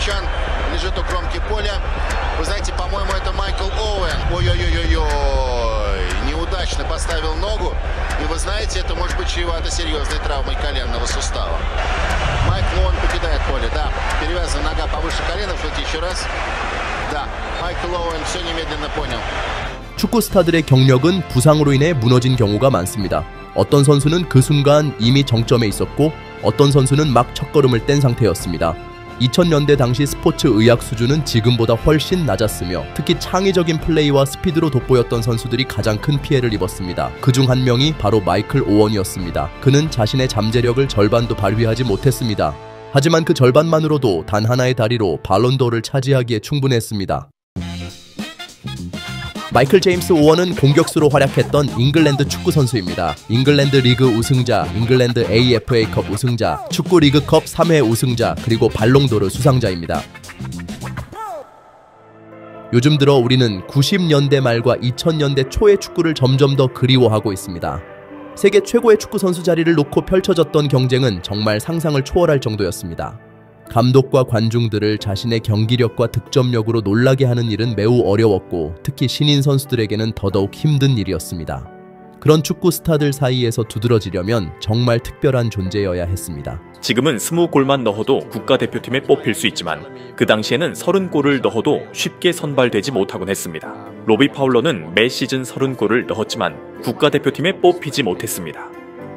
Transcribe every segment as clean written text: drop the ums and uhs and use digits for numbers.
Англичан лежит у кромки поля. Вы знаете, по-моему, это Майкл Оуэн. Ой-ой-ой-ой-ой. Неудачно поставил ногу. И вы знаете, это может быть чревато серьезной травмой коленного сустава. Майкл Оуэн покидает поле. Да, перевязана нога повыше колена. Вот еще раз. Да, Майкл Оуэн все немедленно понял. 축구 스타들의 경력은 부상으로 인해 무너진 경우가 많습니다. 어떤 선수는 그 순간 이미 정점에 있었고 어떤 선수는 막 첫걸음을 뗀 상태였습니다. 2000년대 당시 스포츠 의학 수준은 지금보다 훨씬 낮았으며 특히 창의적인 플레이와 스피드로 돋보였던 선수들이 가장 큰 피해를 입었습니다. 그중 한 명이 바로 마이클 오원이었습니다. 그는 자신의 잠재력을 절반도 발휘하지 못했습니다. 하지만 그 절반만으로도 단 하나의 다리로 발론도어를 차지하기에 충분했습니다. 마이클 제임스 오원은 공격수로 활약했던 잉글랜드 축구 선수입니다. 잉글랜드 리그 우승자, 잉글랜드 AFA컵 우승자, 축구 리그컵 3회 우승자, 그리고 발롱도르 수상자입니다. 요즘 들어 우리는 90년대 말과 2000년대 초의 축구를 점점 더 그리워하고 있습니다. 세계 최고의 축구 선수 자리를 놓고 펼쳐졌던 경쟁은 정말 상상을 초월할 정도였습니다. 감독과 관중들을 자신의 경기력과 득점력으로 놀라게 하는 일은 매우 어려웠고 특히 신인 선수들에게는 더더욱 힘든 일이었습니다. 그런 축구 스타들 사이에서 두드러지려면 정말 특별한 존재여야 했습니다. 지금은 20골만 넣어도 국가대표팀에 뽑힐 수 있지만 그 당시에는 30골을 넣어도 쉽게 선발되지 못하곤 했습니다. 로비 파울러는 매 시즌 30골을 넣었지만 국가대표팀에 뽑히지 못했습니다.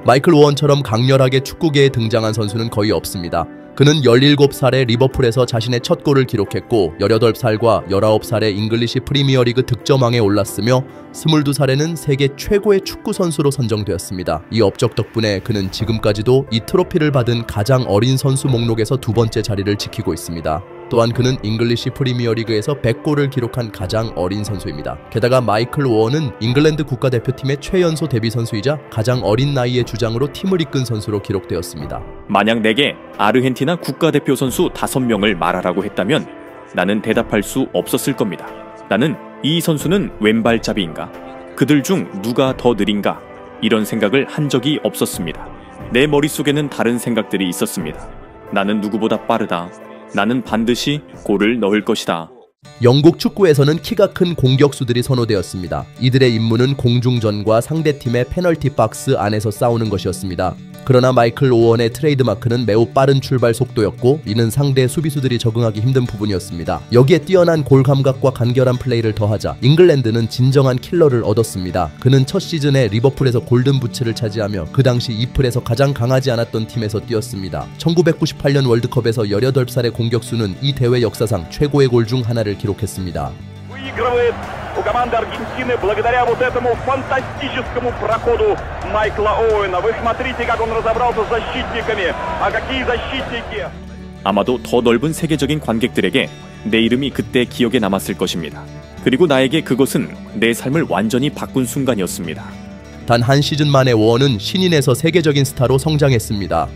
마이클 오원처럼 강렬하게 축구계에 등장한 선수는 거의 없습니다. 그는 17살에 리버풀에서 자신의 첫 골을 기록했고 18살과 19살에 잉글리시 프리미어리그 득점왕에 올랐으며 22살에는 세계 최고의 축구 선수로 선정되었습니다. 이 업적 덕분에 그는 지금까지도 이 트로피를 받은 가장 어린 선수 목록에서 두 번째 자리를 지키고 있습니다. 또한 그는 잉글리시 프리미어리그에서 100골을 기록한 가장 어린 선수입니다. 게다가 마이클 오원은 잉글랜드 국가대표팀의 최연소 데뷔 선수이자 가장 어린 나이의 주장으로 팀을 이끈 선수로 기록되었습니다. 만약 내게 아르헨티나 국가대표 선수 5명을 말하라고 했다면 나는 대답할 수 없었을 겁니다. 나는 이 선수는 왼발잡이인가? 그들 중 누가 더 느린가? 이런 생각을 한 적이 없었습니다. 내 머릿속에는 다른 생각들이 있었습니다. 나는 누구보다 빠르다. 나는 반드시 골을 넣을 것이다. 영국 축구에서는 키가 큰 공격수들이 선호되었습니다. 이들의 임무는 공중전과 상대팀의 페널티 박스 안에서 싸우는 것이었습니다. 그러나 마이클 오원의 트레이드마크는 매우 빠른 출발 속도였고 이는 상대 수비수들이 적응하기 힘든 부분이었습니다. 여기에 뛰어난 골 감각과 간결한 플레이를 더하자 잉글랜드는 진정한 킬러를 얻었습니다. 그는 첫 시즌에 리버풀에서 골든부츠를 차지하며 그 당시 이플에서 가장 강하지 않았던 팀에서 뛰었습니다. 1998년 월드컵에서 18살의 공격수는 이 대회 역사상 최고의 골 중 하나를 기록했습니다. У команды Аргентины благодаря вот этому фантастическому проходу Майкла Оуэна. Вы смотрите, как он разобрался с защитниками. А какие защитники! 아마도 더 넓은 세계적인 관객들에게 내 이름이 그때 기억에 남았을 것입니다. 그리고 나에게 그것은 내 삶을 완전히 바꾼 순간이었습니다. 단 한 시즌 만에 오원은 신인에서 세계적인 스타로 성장했습니다.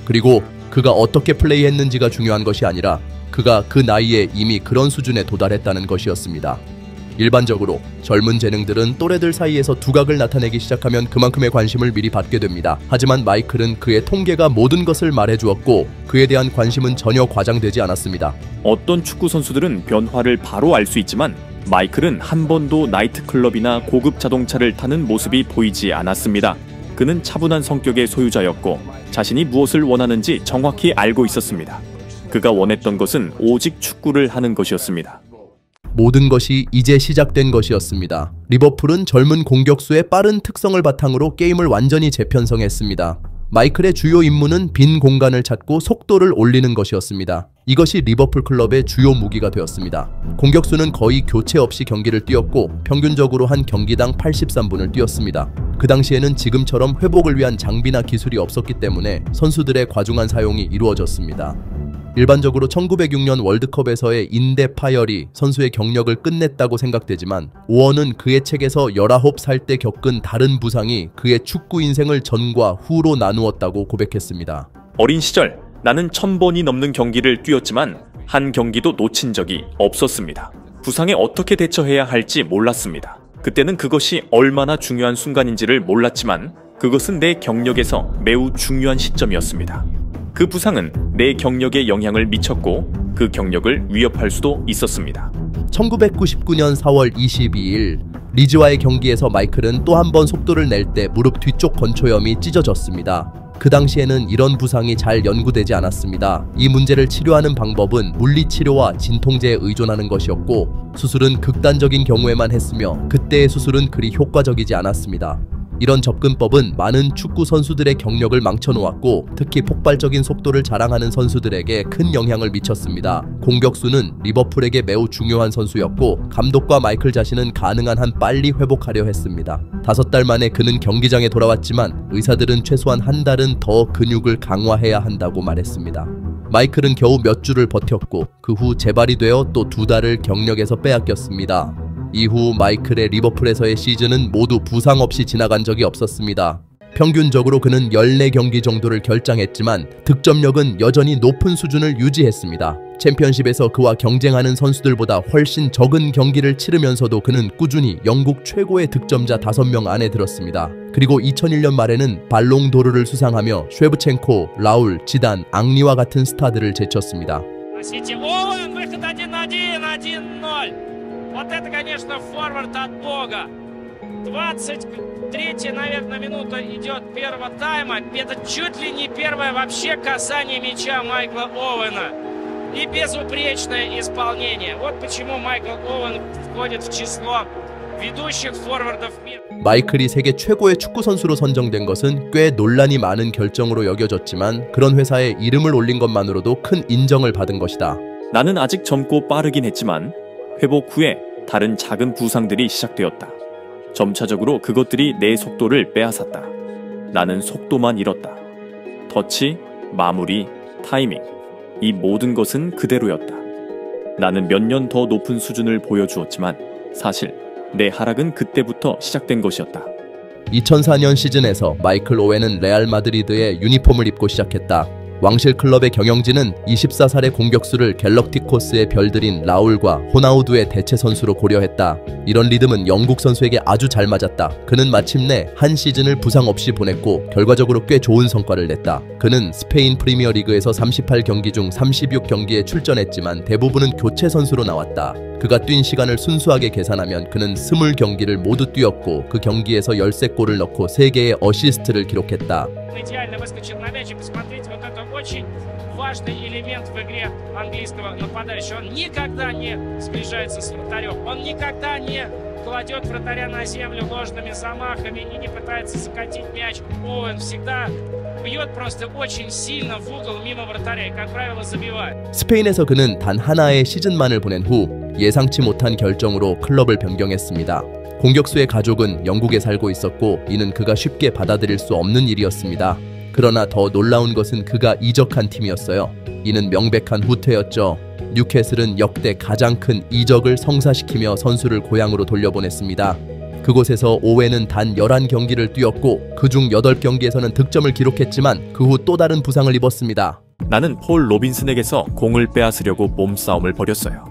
그리고 그가 어떻게 플레이했는지가 중요한 것이 아니라 그가 그 나이에 이미 그런 수준에 도달했다는 것이었습니다. 일반적으로 젊은 재능들은 또래들 사이에서 두각을 나타내기 시작하면 그만큼의 관심을 미리 받게 됩니다. 하지만 마이클은 그의 통계가 모든 것을 말해주었고 그에 대한 관심은 전혀 과장되지 않았습니다. 어떤 축구 선수들은 변화를 바로 알 수 있지만 마이클은 한 번도 나이트클럽이나 고급 자동차를 타는 모습이 보이지 않았습니다. 그는 차분한 성격의 소유자였고 자신이 무엇을 원하는지 정확히 알고 있었습니다. 그가 원했던 것은 오직 축구를 하는 것이었습니다. 모든 것이 이제 시작된 것이었습니다. 리버풀은 젊은 공격수의 빠른 특성을 바탕으로 게임을 완전히 재편성했습니다. 마이클의 주요 임무는 빈 공간을 찾고 속도를 올리는 것이었습니다. 이것이 리버풀 클럽의 주요 무기가 되었습니다. 공격수는 거의 교체 없이 경기를 뛰었고 평균적으로 한 경기당 83분을 뛰었습니다. 그 당시에는 지금처럼 회복을 위한 장비나 기술이 없었기 때문에 선수들의 과중한 사용이 이루어졌습니다. 일반적으로 1906년 월드컵에서의 인대 파열이 선수의 경력을 끝냈다고 생각되지만 오원은 그의 책에서 19살 때 겪은 다른 부상이 그의 축구 인생을 전과 후로 나누었다고 고백했습니다. 어린 시절 나는 1000번이 넘는 경기를 뛰었지만 한 경기도 놓친 적이 없었습니다. 부상에 어떻게 대처해야 할지 몰랐습니다. 그때는 그것이 얼마나 중요한 순간인지를 몰랐지만 그것은 내 경력에서 매우 중요한 시점이었습니다. 그 부상은 내 경력에 영향을 미쳤고 그 경력을 위협할 수도 있었습니다. 1999년 4월 22일 리즈와의 경기에서 마이클은 또 한 번 속도를 낼 때 무릎 뒤쪽 건초염이 찢어졌습니다. 그 당시에는 이런 부상이 잘 연구되지 않았습니다. 이 문제를 치료하는 방법은 물리치료와 진통제에 의존하는 것이었고 수술은 극단적인 경우에만 했으며 그때의 수술은 그리 효과적이지 않았습니다. 이런 접근법은 많은 축구 선수들의 경력을 망쳐놓았고 특히 폭발적인 속도를 자랑하는 선수들에게 큰 영향을 미쳤습니다. 공격수는 리버풀에게 매우 중요한 선수였고 감독과 마이클 자신은 가능한 한 빨리 회복하려 했습니다. 5달 만에 그는 경기장에 돌아왔지만 의사들은 최소한 한 달은 더 근육을 강화해야 한다고 말했습니다. 마이클은 겨우 몇 주를 버텼고 그 후 재발이 되어 또 2달을 경력에서 빼앗겼습니다. 이후 마이클의 리버풀에서의 시즌은 모두 부상 없이 지나간 적이 없었습니다. 평균적으로 그는 14경기 정도를 결장했지만 득점력은 여전히 높은 수준을 유지했습니다. 챔피언십에서 그와 경쟁하는 선수들보다 훨씬 적은 경기를 치르면서도 그는 꾸준히 영국 최고의 득점자 5명 안에 들었습니다. 그리고 2001년 말에는 발롱도르를 수상하며 쉐브첸코, 라울, 지단, 앙리와 같은 스타들을 제쳤습니다. Вот это, конечно, форвард от бога. 23-я, наверное, минута идет первого тайма. Это чуть ли не первое вообще касание мяча Майкла Оуэна. И безупречное исполнение. Вот почему Майкл Оуэн входит в число ведущих форвардов мира. 마이클이 세계 최고의 축구 선수로 선정된 것은 꽤 논란이 많은 결정으로 여겨졌지만 그런 회사에 이름을 올린 것만으로도 큰 인정을 받은 것이다. 나는 아직 젊고 빠르긴 했지만 회복 후에 다른 작은 부상들이 시작되었다. 점차적으로 그것들이 내 속도를 빼앗았다. 나는 속도만 잃었다. 터치, 마무리, 타이밍, 이 모든 것은 그대로였다. 나는 몇 년 더 높은 수준을 보여주었지만 사실 내 하락은 그때부터 시작된 것이었다. 2004년 시즌에서 마이클 오웬은 레알 마드리드의 유니폼을 입고 시작했다. 왕실 클럽의 경영진은 24살의 공격수를 갤럭티코스의 별들인 라울과 호나우두의 대체 선수로 고려했다. 이런 리듬은 영국 선수에게 아주 잘 맞았다. 그는 마침내 한 시즌을 부상 없이 보냈고 결과적으로 꽤 좋은 성과를 냈다. 그는 스페인 프리미어리그에서 38경기 중 36경기에 출전했지만 대부분은 교체 선수로 나왔다. 그가 뛴 시간을 순수하게 계산하면 그는 20경기를 모두 뛰었고 그 경기에서 13골을 넣고 3개의 어시스트를 기록했다. Идеально выскочил на мяч, и посмотрите, вот это очень важный элемент в игре английского нападающего. Он никогда не сближается с вратарем, он никогда не кладет вратаря на землю ложными замахами и не пытается закатить мяч. Он всегда бьет просто очень сильно в угол мимо вратаря и, как правило, забивает. 스페인에서 그는 단 하나의 시즌만을 보낸 후 예상치 못한 결정으로 클럽을 변경했습니다. 공격수의 가족은 영국에 살고 있었고 이는 그가 쉽게 받아들일 수 없는 일이었습니다. 그러나 더 놀라운 것은 그가 이적한 팀이었어요. 이는 명백한 후퇴였죠. 뉴캐슬은 역대 가장 큰 이적을 성사시키며 선수를 고향으로 돌려보냈습니다. 그곳에서 오웬은 단 11경기를 뛰었고 그중 8경기에서는 득점을 기록했지만 그 후 또 다른 부상을 입었습니다. 나는 폴 로빈슨에게서 공을 빼앗으려고 몸싸움을 벌였어요.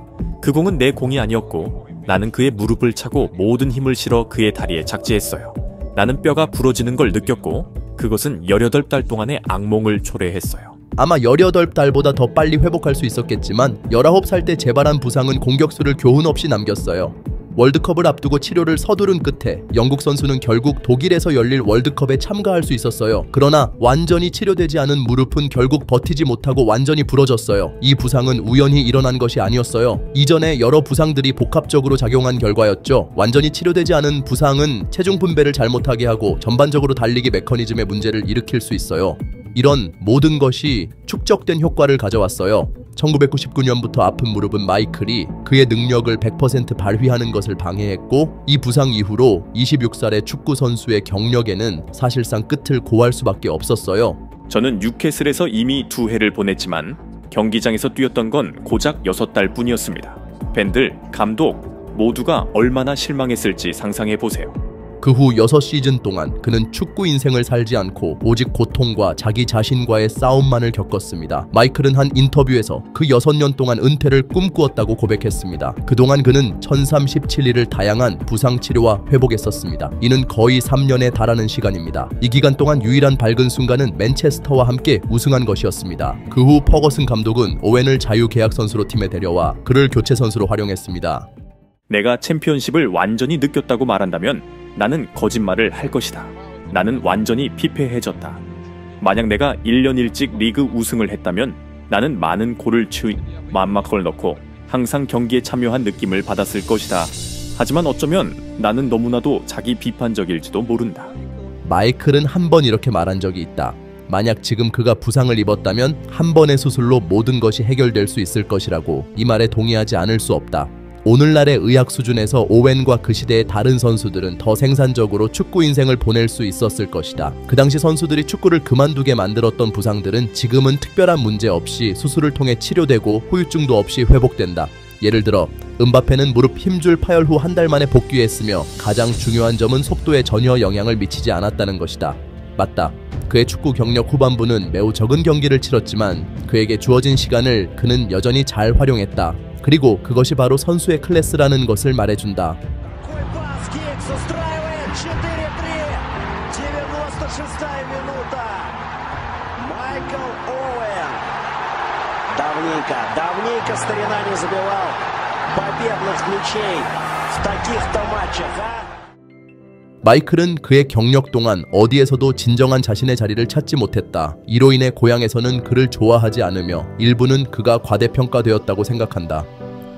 그 공은 내 공이 아니었고 나는 그의 무릎을 차고 모든 힘을 실어 그의 다리에 착지했어요. 나는 뼈가 부러지는 걸 느꼈고 그것은 18달 동안의 악몽을 초래했어요. 아마 18달보다 더 빨리 회복할 수 있었겠지만 19살 때 재발한 부상은 공격수를 교훈 없이 남겼어요. 월드컵을 앞두고 치료를 서두른 끝에 영국 선수는 결국 독일에서 열릴 월드컵에 참가할 수 있었어요. 그러나 완전히 치료되지 않은 무릎은 결국 버티지 못하고 완전히 부러졌어요. 이 부상은 우연히 일어난 것이 아니었어요. 이전에 여러 부상들이 복합적으로 작용한 결과였죠. 완전히 치료되지 않은 부상은 체중 분배를 잘못하게 하고 전반적으로 달리기 메커니즘의 문제를 일으킬 수 있어요. 이런 모든 것이 축적된 효과를 가져왔어요. 1999년부터 아픈 무릎은 마이클이 그의 능력을 100% 발휘하는 것을 방해했고 이 부상 이후로 26살의 축구 선수의 경력에는 사실상 끝을 고할 수밖에 없었어요. 저는 뉴캐슬에서 이미 2해를 보냈지만 경기장에서 뛰었던 건 고작 6달 뿐이었습니다. 팬들, 감독 모두가 얼마나 실망했을지 상상해보세요. 그 후 6시즌 동안 그는 축구 인생을 살지 않고 오직 고통과 자기 자신과의 싸움만을 겪었습니다. 마이클은 한 인터뷰에서 그 6년 동안 은퇴를 꿈꾸었다고 고백했습니다. 그동안 그는 1037일을 다양한 부상 치료와 회복했었습니다. 이는 거의 3년에 달하는 시간입니다. 이 기간 동안 유일한 밝은 순간은 맨체스터와 함께 우승한 것이었습니다. 그 후 퍼거슨 감독은 오웬을 자유계약 선수로 팀에 데려와 그를 교체 선수로 활용했습니다. 내가 챔피언십을 완전히 느꼈다고 말한다면 나는 거짓말을 할 것이다. 나는 완전히 피폐해졌다. 만약 내가 1년 일찍 리그 우승을 했다면 나는 많은 골을 만막을 넣고 항상 경기에 참여한 느낌을 받았을 것이다. 하지만 어쩌면 나는 너무나도 자기 비판적일지도 모른다. 마이클은 한 번 이렇게 말한 적이 있다. 만약 지금 그가 부상을 입었다면 한 번의 수술로 모든 것이 해결될 수 있을 것이라고. 이 말에 동의하지 않을 수 없다. 오늘날의 의학 수준에서 오웬과 그 시대의 다른 선수들은 더 생산적으로 축구 인생을 보낼 수 있었을 것이다. 그 당시 선수들이 축구를 그만두게 만들었던 부상들은 지금은 특별한 문제 없이 수술을 통해 치료되고 후유증도 없이 회복된다. 예를 들어 음바페는 무릎 힘줄 파열 후 한 달 만에 복귀했으며 가장 중요한 점은 속도에 전혀 영향을 미치지 않았다는 것이다. 맞다. 그의 축구 경력 후반부는 매우 적은 경기를 치렀지만 그에게 주어진 시간을 그는 여전히 잘 활용했다. 그리고 그것이 바로 선수의 클래스라는 것을 말해준다. Давненько старина не забивал победных мячей в таких-то матчах, а? 마이클은 그의 경력 동안 어디에서도 진정한 자신의 자리를 찾지 못했다. 이로 인해 고향에서는 그를 좋아하지 않으며 일부는 그가 과대평가되었다고 생각한다.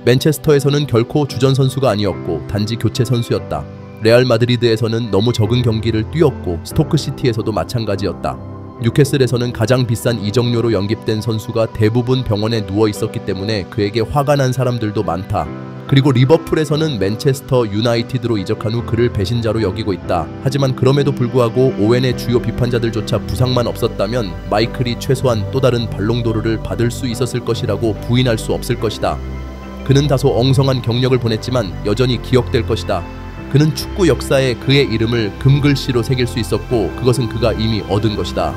맨체스터에서는 결코 주전 선수가 아니었고 단지 교체 선수였다. 레알 마드리드에서는 너무 적은 경기를 뛰었고 스토크시티에서도 마찬가지였다. 뉴캐슬에서는 가장 비싼 이적료로 영입된 선수가 대부분 병원에 누워 있었기 때문에 그에게 화가 난 사람들도 많다. 그리고 리버풀에서는 맨체스터 유나이티드로 이적한 후 그를 배신자로 여기고 있다. 하지만 그럼에도 불구하고 오웬의 주요 비판자들조차 부상만 없었다면 마이클이 최소한 또 다른 발롱도르를 받을 수 있었을 것이라고 부인할 수 없을 것이다. 그는 다소 엉성한 경력을 보냈지만 여전히 기억될 것이다. 그는 축구 역사에 그의 이름을 금글씨로 새길 수 있었고 그것은 그가 이미 얻은 것이다.